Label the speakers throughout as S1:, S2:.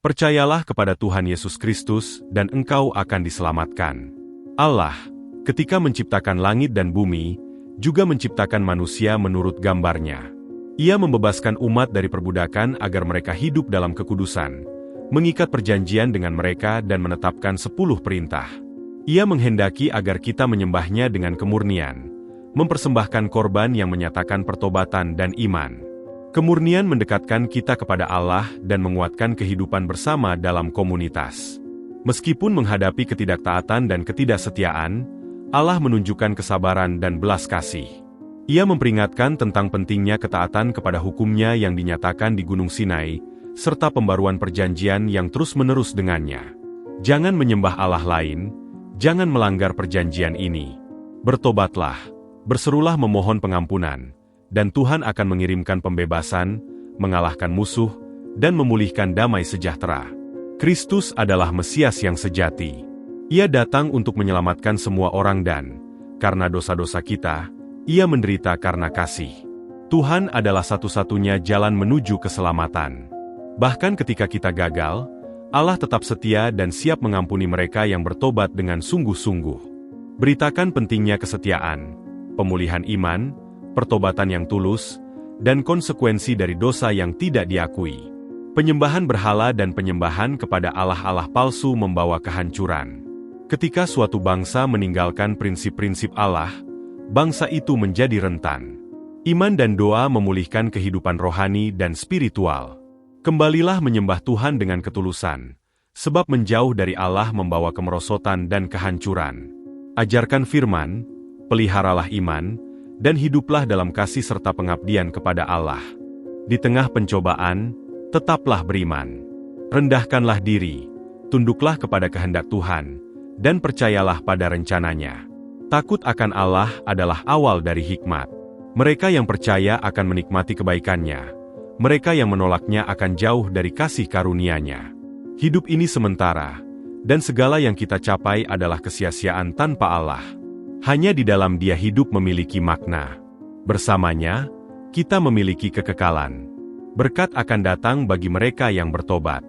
S1: Percayalah kepada Tuhan Yesus Kristus dan engkau akan diselamatkan. Allah, ketika menciptakan langit dan bumi, juga menciptakan manusia menurut gambarnya. Ia membebaskan umat dari perbudakan agar mereka hidup dalam kekudusan, mengikat perjanjian dengan mereka dan menetapkan 10 perintah. Ia menghendaki agar kita menyembahnya dengan kemurnian, mempersembahkan korban yang menyatakan pertobatan dan iman. Kemurnian mendekatkan kita kepada Allah dan menguatkan kehidupan bersama dalam komunitas. Meskipun menghadapi ketidaktaatan dan ketidaksetiaan, Allah menunjukkan kesabaran dan belas kasih. Ia memperingatkan tentang pentingnya ketaatan kepada hukum-Nya yang dinyatakan di Gunung Sinai, serta pembaruan perjanjian yang terus-menerus dengannya. Jangan menyembah Allah lain, jangan melanggar perjanjian ini. Bertobatlah, berserulah memohon pengampunan, dan Tuhan akan mengirimkan pembebasan, mengalahkan musuh, dan memulihkan damai sejahtera. Kristus adalah Mesias yang sejati. Ia datang untuk menyelamatkan semua orang dan, karena dosa-dosa kita, Ia menderita karena kasih. Tuhan adalah satu-satunya jalan menuju keselamatan. Bahkan ketika kita gagal, Allah tetap setia dan siap mengampuni mereka yang bertobat dengan sungguh-sungguh. Beritakan pentingnya kesetiaan, pemulihan iman, pertobatan yang tulus, dan konsekuensi dari dosa yang tidak diakui. Penyembahan berhala dan penyembahan kepada allah-allah palsu membawa kehancuran. Ketika suatu bangsa meninggalkan prinsip-prinsip Allah, bangsa itu menjadi rentan. Iman dan doa memulihkan kehidupan rohani dan spiritual. Kembalilah menyembah Tuhan dengan ketulusan, sebab menjauh dari Allah membawa kemerosotan dan kehancuran. Ajarkan firman, peliharalah iman, dan hiduplah dalam kasih serta pengabdian kepada Allah. Di tengah pencobaan, tetaplah beriman. Rendahkanlah diri, tunduklah kepada kehendak Tuhan, dan percayalah pada rencananya. Takut akan Allah adalah awal dari hikmat. Mereka yang percaya akan menikmati kebaikannya. Mereka yang menolaknya akan jauh dari kasih karunia-Nya. Hidup ini sementara, dan segala yang kita capai adalah kesia-siaan tanpa Allah. Hanya di dalam Dia hidup memiliki makna. Bersamanya, kita memiliki kekekalan. Berkat akan datang bagi mereka yang bertobat.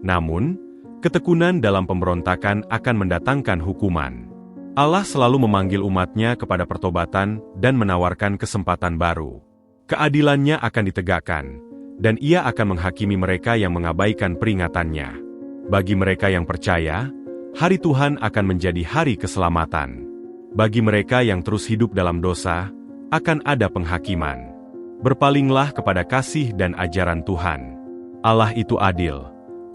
S1: Namun, ketekunan dalam pemberontakan akan mendatangkan hukuman. Allah selalu memanggil umat-Nya kepada pertobatan dan menawarkan kesempatan baru. Keadilan-Nya akan ditegakkan, dan Ia akan menghakimi mereka yang mengabaikan peringatan-Nya. Bagi mereka yang percaya, hari Tuhan akan menjadi hari keselamatan. Bagi mereka yang terus hidup dalam dosa, akan ada penghakiman. Berpalinglah kepada kasih dan ajaran Tuhan. Allah itu adil,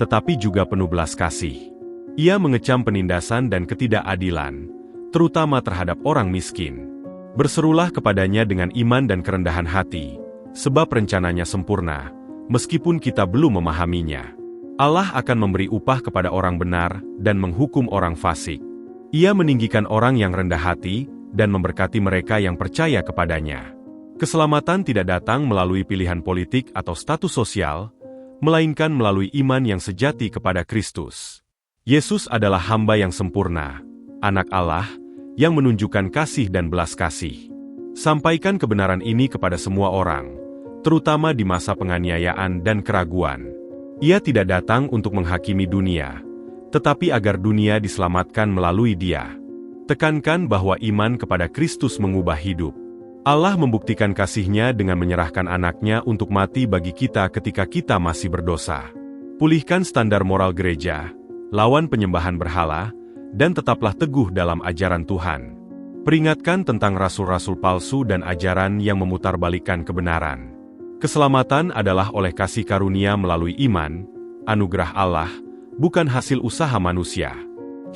S1: tetapi juga penuh belas kasih. Ia mengecam penindasan dan ketidakadilan, terutama terhadap orang miskin. Berserulah kepadanya dengan iman dan kerendahan hati, sebab rencananya sempurna, meskipun kita belum memahaminya. Allah akan memberi upah kepada orang benar dan menghukum orang fasik. Ia meninggikan orang yang rendah hati dan memberkati mereka yang percaya kepadanya. Keselamatan tidak datang melalui pilihan politik atau status sosial, melainkan melalui iman yang sejati kepada Kristus. Yesus adalah hamba yang sempurna, anak Allah, yang menunjukkan kasih dan belas kasih. Sampaikan kebenaran ini kepada semua orang, terutama di masa penganiayaan dan keraguan. Ia tidak datang untuk menghakimi dunia, tetapi agar dunia diselamatkan melalui Dia. Tekankan bahwa iman kepada Kristus mengubah hidup. Allah membuktikan kasih-Nya dengan menyerahkan anak-Nya untuk mati bagi kita ketika kita masih berdosa. Pulihkan standar moral gereja, lawan penyembahan berhala, dan tetaplah teguh dalam ajaran Tuhan. Peringatkan tentang rasul-rasul palsu dan ajaran yang memutarbalikkan kebenaran. Keselamatan adalah oleh kasih karunia melalui iman, anugerah Allah, bukan hasil usaha manusia.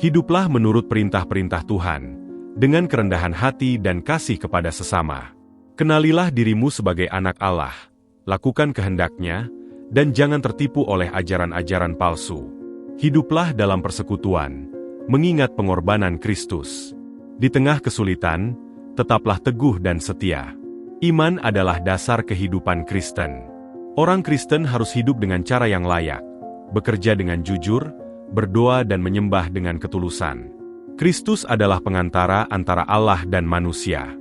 S1: Hiduplah menurut perintah-perintah Tuhan, dengan kerendahan hati dan kasih kepada sesama. Kenalilah dirimu sebagai anak Allah, lakukan kehendak-Nya, dan jangan tertipu oleh ajaran-ajaran palsu. Hiduplah dalam persekutuan, mengingat pengorbanan Kristus. Di tengah kesulitan, tetaplah teguh dan setia. Iman adalah dasar kehidupan Kristen. Orang Kristen harus hidup dengan cara yang layak, bekerja dengan jujur, berdoa dan menyembah dengan ketulusan. Kristus adalah pengantara antara Allah dan manusia.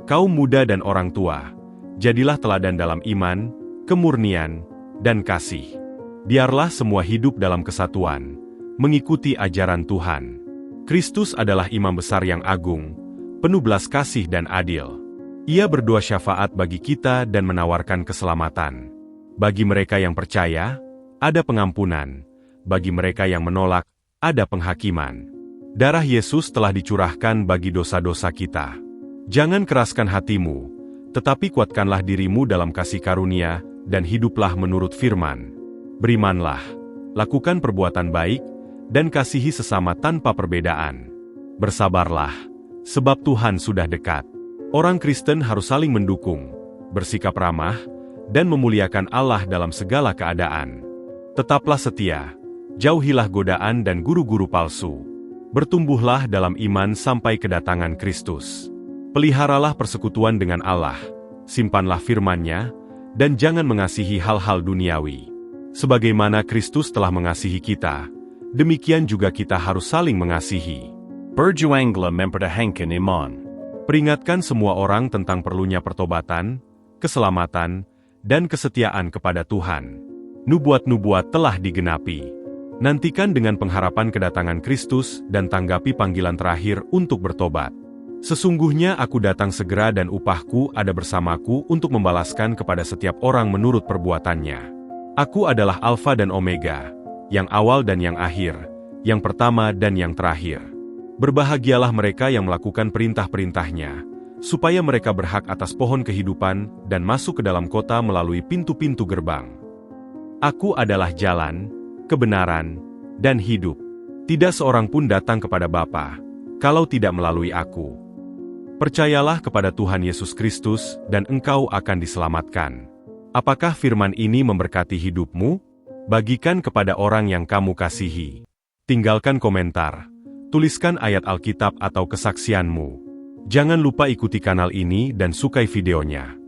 S1: Kaum muda dan orang tua, jadilah teladan dalam iman, kemurnian, dan kasih. Biarlah semua hidup dalam kesatuan, mengikuti ajaran Tuhan. Kristus adalah imam besar yang agung, penuh belas kasih dan adil. Ia berdoa syafaat bagi kita dan menawarkan keselamatan. Bagi mereka yang percaya, ada pengampunan. Bagi mereka yang menolak, ada penghakiman. Darah Yesus telah dicurahkan bagi dosa-dosa kita. Jangan keraskan hatimu, tetapi kuatkanlah dirimu dalam kasih karunia, dan hiduplah menurut firman. Berimanlah, lakukan perbuatan baik, dan kasihi sesama tanpa perbedaan. Bersabarlah, sebab Tuhan sudah dekat. Orang Kristen harus saling mendukung, bersikap ramah, dan memuliakan Allah dalam segala keadaan. Tetaplah setia, jauhilah godaan dan guru-guru palsu. Bertumbuhlah dalam iman sampai kedatangan Kristus. Peliharalah persekutuan dengan Allah, simpanlah firman-Nya, dan jangan mengasihi hal-hal duniawi. Sebagaimana Kristus telah mengasihi kita, demikian juga kita harus saling mengasihi.
S2: Berjuanglah mempertahankan iman.
S1: Peringatkan semua orang tentang perlunya pertobatan, keselamatan, dan kesetiaan kepada Tuhan. Nubuat-nubuat telah digenapi. Nantikan dengan pengharapan kedatangan Kristus dan tanggapi panggilan terakhir untuk bertobat. Sesungguhnya aku datang segera dan upahku ada bersamaku untuk membalaskan kepada setiap orang menurut perbuatannya. Aku adalah Alfa dan Omega, yang awal dan yang akhir, yang pertama dan yang terakhir. Berbahagialah mereka yang melakukan perintah-perintah-Nya, supaya mereka berhak atas pohon kehidupan dan masuk ke dalam kota melalui pintu-pintu gerbang. Aku adalah jalan, kebenaran, dan hidup. Tidak seorang pun datang kepada Bapa, kalau tidak melalui aku. Percayalah kepada Tuhan Yesus Kristus dan engkau akan diselamatkan. Apakah firman ini memberkati hidupmu? Bagikan kepada orang yang kamu kasihi. Tinggalkan komentar, tuliskan ayat Alkitab atau kesaksianmu. Jangan lupa ikuti kanal ini dan sukai videonya.